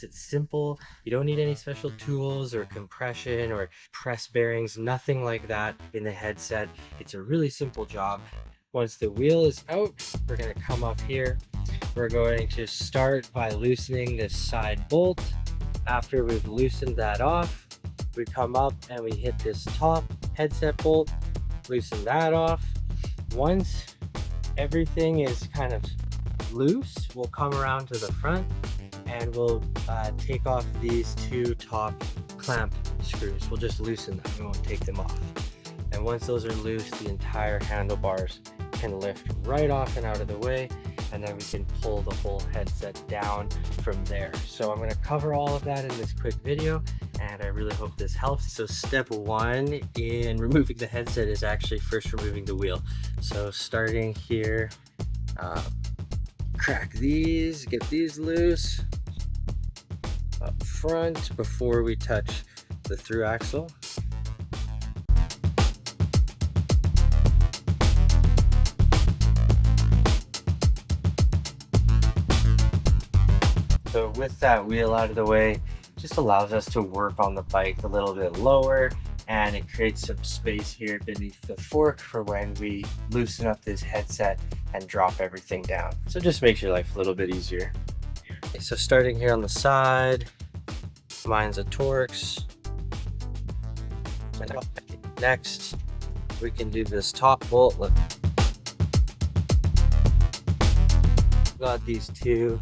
It's simple. You don't need any special tools or compression or press bearings, nothing like that in the headset. It's a really simple job. Once the wheel is out, we're going to come up here. We're going to start by loosening this side bolt. After we've loosened that off, we come up and we hit this top headset bolt, loosen that off. Once everything is kind of loose, we'll come around to the front and we'll take off these two top clamp screws. We'll just loosen them, we won't take them off. And once those are loose, the entire handlebars can lift right off and out of the way, and then we can pull the whole headset down from there. So I'm going to cover all of that in this quick video, and I really hope this helps. So step one in removing the headset is actually first removing the wheel. So starting here, crack these, get these loose up front before we touch the through axle. So with that wheel out of the way, just allows us to work on the bike a little bit lower, and it creates some space here beneath the fork for when we loosen up this headset and drop everything down. So just makes your life a little bit easier. Okay, so starting here on the side, mine's a Torx. Next, we can do this top bolt. Look, got these two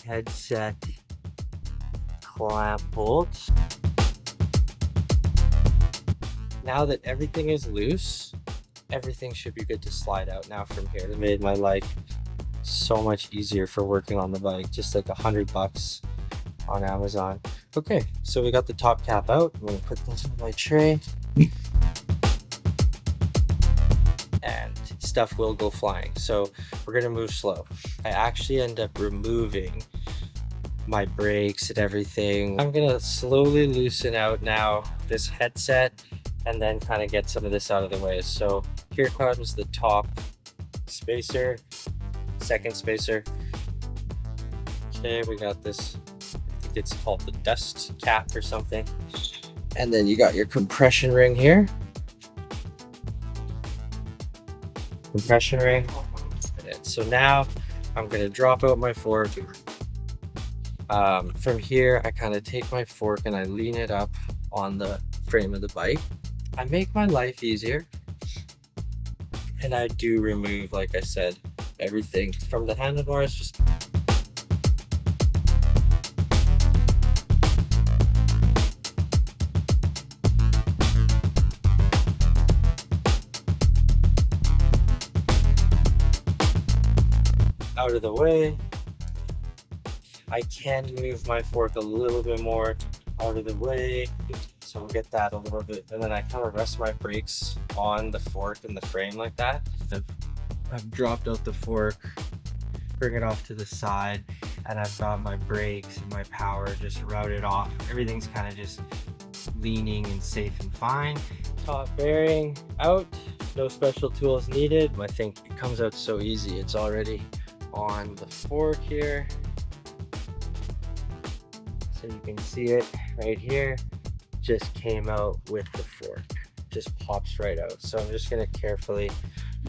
headset clamp bolts. Now that everything is loose, everything should be good to slide out now from here. It made my life so much easier for working on the bike, just like $100 on Amazon. Okay, so we got the top cap out. I'm gonna put this in my tray, and stuff will go flying. So we're gonna move slow. I actually end up removing my brakes and everything. I'm gonna slowly loosen out now this headset and then kind of get some of this out of the way. So here comes the top spacer, second spacer. Okay, we got this, I think it's called the dust cap or something. And then you got your compression ring here. Compression ring. So now I'm gonna drop out my fork. From here, I kind of take my fork and I lean it up on the frame of the bike. I make my life easier, and I do remove, like I said, everything from the handlebars. Just out of the way. I can move my fork a little bit more out of the way, so we'll get that a little bit, and then I kind of rest my brakes on the fork and the frame like that. I've dropped out the fork, bring it off to the side, and I've got my brakes and my power just routed off. Everything's kind of just leaning and safe and fine. Top bearing out, no special tools needed. I think it comes out so easy. It's already on the fork here. So you can see it right here, just came out with the fork, just pops right out. So I'm just going to carefully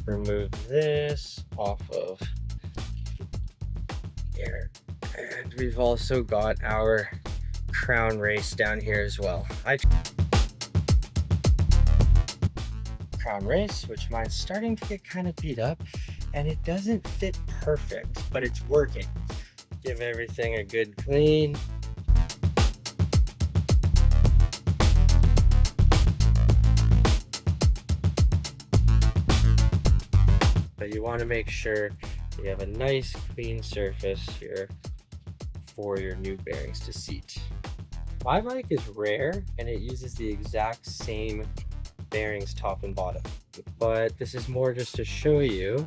remove this off of here. And we've also got our crown race down here as well. Crown race, which mine's starting to get kind of beat up, and it doesn't fit perfect, but it's working. Give everything a good clean. But you want to make sure you have a nice clean surface here for your new bearings to seat. My bike is rare and it uses the exact same bearings top and bottom, but this is more just to show you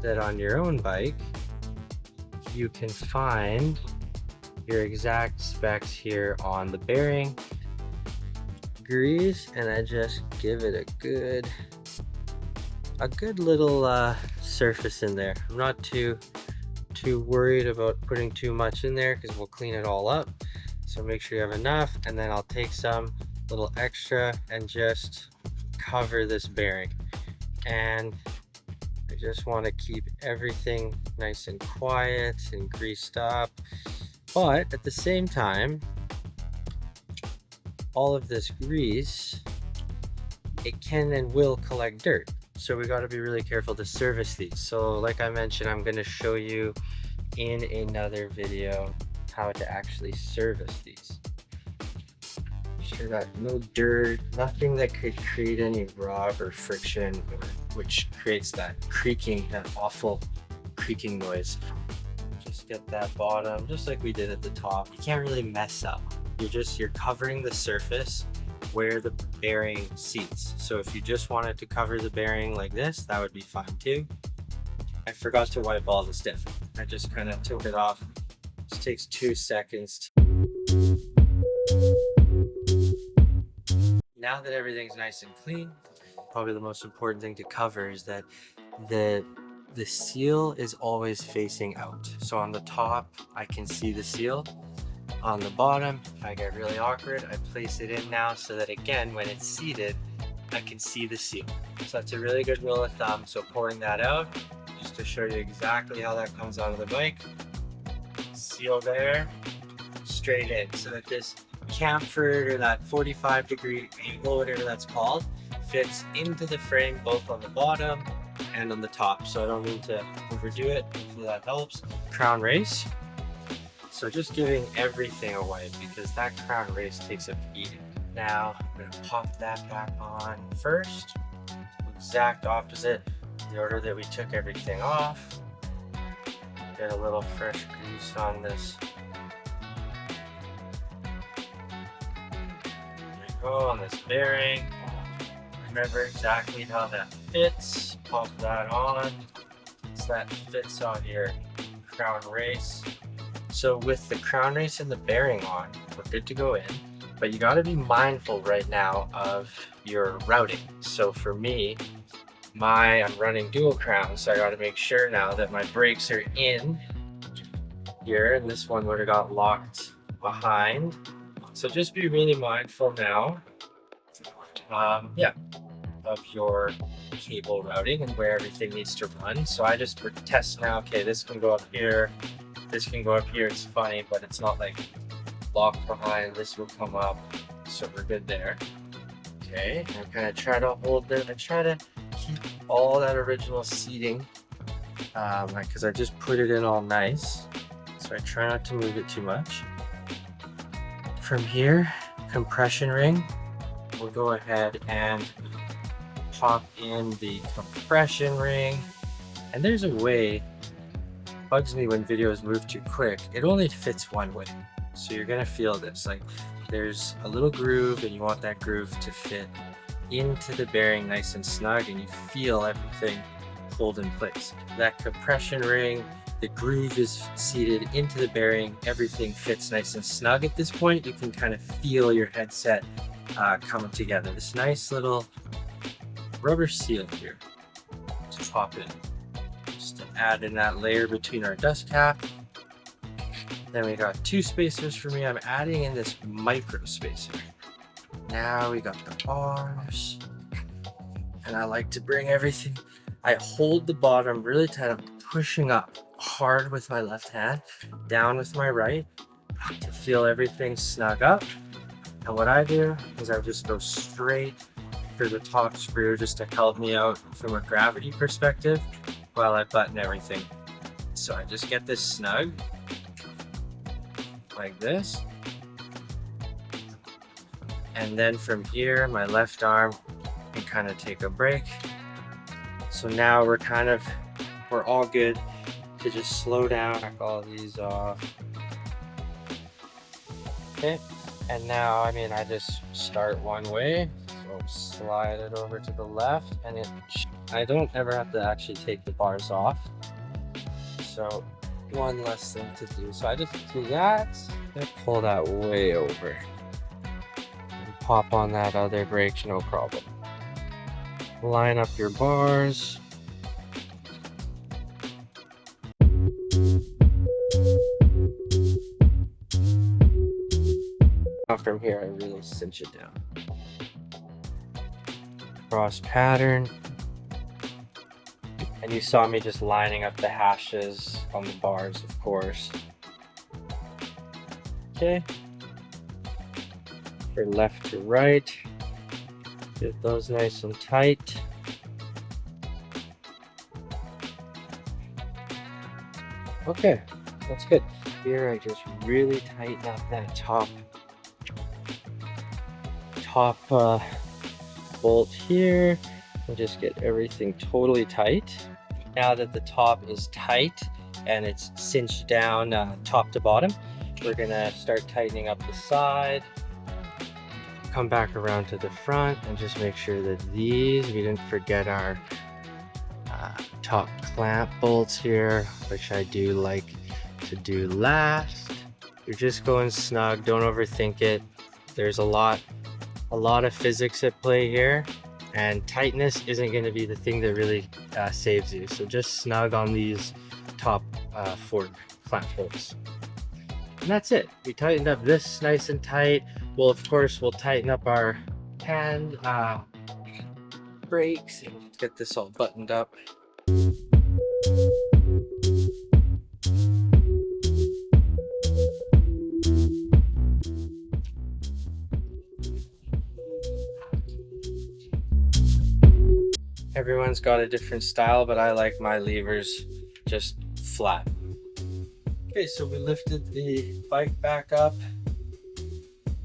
that on your own bike you can find your exact specs here on the bearing grease, and I just give it a good little surface in there. I'm not too too worried about putting too much in there because we'll clean it all up. So make sure you have enough, and then I'll take some little extra and just cover this bearing. And I just want to keep everything nice and quiet and greased up, but at the same time, all of this grease, it can and will collect dirt. So we got to be really careful to service these. So like I mentioned, I'm going to show you in another video how to actually service these. Sure that no dirt, nothing that could create any rub or friction, which creates that creaking, that awful creaking noise. Just get that bottom, just like we did at the top. You can't really mess up. You're covering the surface where the bearing seats. So if you just wanted to cover the bearing like this, that would be fine too. I forgot to wipe all the stuff. I just kind of took it off. Just takes 2 seconds. Now that everything's nice and clean, probably the most important thing to cover is that the seal is always facing out. So on the top, I can see the seal. On the bottom, if I get really awkward, I place it in now so that again, when it's seated, I can see the seal. So that's a really good rule of thumb. So pouring that out, just to show you exactly how that comes out of the bike. Seal there, straight in, so that this chamfered or that 45-degree angle, whatever that's called, fits into the frame both on the bottom and on the top. So I don't need to overdo it. Hopefully that helps. Crown race. So just giving everything away because that crown race takes a beating. Now I'm going to pop that back on first. Exact opposite the order that we took everything off. Get a little fresh grease on this. There we go, on this bearing. Remember exactly how that fits. Pop that on. So that fits on your crown race. So with the crown race and the bearing on, we're good to go in, but you got to be mindful right now of your routing. So for me, I'm running dual crowns, so I got to make sure now that my brakes are in here, and this one would have got locked behind. So just be really mindful now, of your cable routing and where everything needs to run. So I just test now, okay, this can go up here. This can go up here. It's funny, but it's not like locked behind. This will come up, so we're good there. Okay, and I kind of try to hold it. I try to keep all that original seating because I just put it in all nice. So I try not to move it too much. From here, compression ring. We'll go ahead and pop in the compression ring. And there's a way. Bugs me when videos move too quick. It only fits one way, so you're gonna feel this. Like there's a little groove, and you want that groove to fit into the bearing nice and snug, and you feel everything hold in place. That compression ring, the groove is seated into the bearing. Everything fits nice and snug. At this point, you can kind of feel your headset coming together. This nice little rubber seal here. Just pop in. To add in that layer between our dust cap. Then we got 2 spacers for me. I'm adding in this micro spacer. Now we got the bars, and I like to bring everything. I hold the bottom really tight. I'm pushing up hard with my left hand, down with my right, to feel everything snug up. And what I do is I just go straight for the top screw just to help me out from a gravity perspective while I button everything. So I just get this snug like this, and then from here my left arm can kind of take a break. So now we're all good to just slow down, knock all these off. Okay, and now I just start one way, so slide it over to the left, and I don't ever have to actually take the bars off. So one less thing to do. So I just do that and pull that way over. And pop on that other brake, no problem. Line up your bars. now from here, I really cinch it down. Cross pattern. And you saw me just lining up the hashes on the bars, of course. Okay. For left to right. Get those nice and tight. Okay, that's good. Here I just really tighten up that top bolt here and just get everything totally tight. Now that the top is tight and it's cinched down top to bottom, we're gonna start tightening up the side. Come back around to the front and just make sure that we didn't forget our top clamp bolts here, which I do like to do last. You're just going snug, don't overthink it. There's a lot of physics at play here, and tightness isn't going to be the thing that really saves you. So just snug on these top fork clamp bolts. And that's it. We tightened up this nice and tight. Well, of course, we'll tighten up our hand brakes and get this all buttoned up. Everyone's got a different style, but I like my levers just flat. Okay, so we lifted the bike back up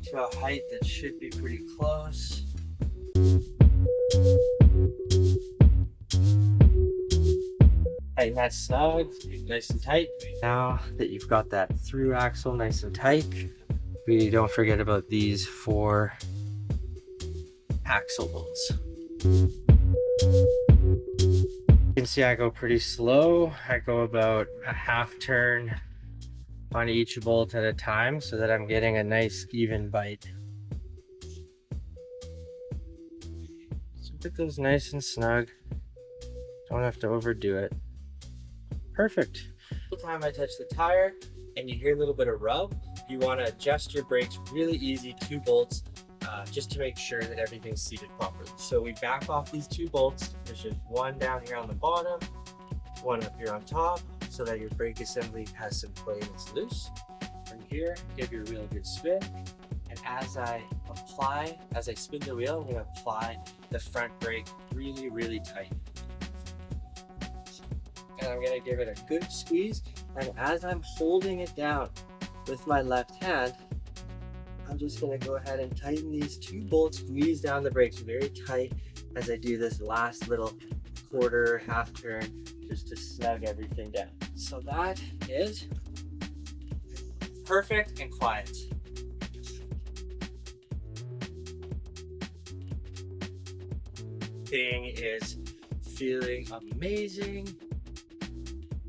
to a height that should be pretty close. Tighten that snug, nice and tight. Now that you've got that through axle nice and tight, we don't forget about these 4 axle bolts. You can see I go pretty slow. I go about a half turn on each bolt at a time so that I'm getting a nice even bite. So get those nice and snug. Don't have to overdo it. Perfect. Every time I touch the tire and you hear a little bit of rub, you want to adjust your brakes really easy, 2 bolts, just to make sure that everything's seated properly. So we back off these 2 bolts. There's just one down here on the bottom, one up here on top, so that your brake assembly has some play and it's loose. From here, give your wheel a good spin. And as I spin the wheel, I'm going to apply the front brake really, really tight. And I'm going to give it a good squeeze. And as I'm holding it down with my left hand, I'm just going to go ahead and tighten these 2 bolts, squeeze down the brakes very tight as I do this last little quarter, half turn, just to snug everything down. So that is perfect and quiet. Thing is feeling amazing.